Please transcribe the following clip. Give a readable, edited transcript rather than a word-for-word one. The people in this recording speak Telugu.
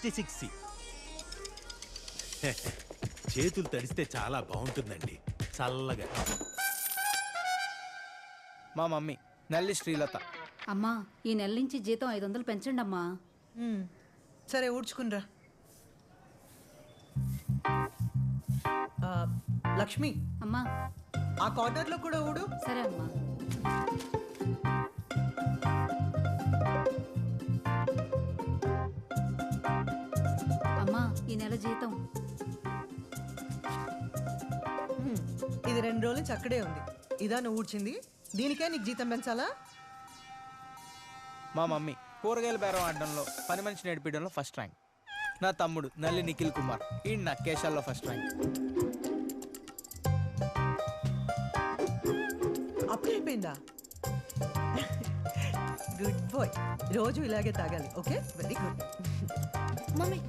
66C. చేతులు తడిస్తే చాలా బాగుంటుందండి, చల్లగా. మా మమ్మీ నల్లి శ్రీలత. అమ్మా, ఈ నెల నుంచి జీతం 500 పెంచండి అమ్మా. సరే ఊడ్చుకునిరా. లక్ష్మి, అమ్మా. ఆ కార్నర్లో కూడా ఊడు. సరే అమ్మా. అమ్మా, ఈ నెల జీతం. ఇది 2 రోజుల నుంచి అక్కడే ఉంది. ఇదా నువ్వు ఊడ్చింది? దీనికే నీకు జీతం పెంచాలా? మా మమ్మీ కూరగాయల బేరం ఆడడంలో, పని మనిషి నేర్పించడంలో ఫస్ట్ ర్యాంక్. నా తమ్ముడు నల్లి నిఖిల్ కుమార్, ఈ నా కేశాల్లో ఫస్ట్ ర్యాంక్. అప్పుడే అయిపోయిందా? Good boy. రోజు ఇలాగే తాగాలి. Okay, very good. మమ్మీ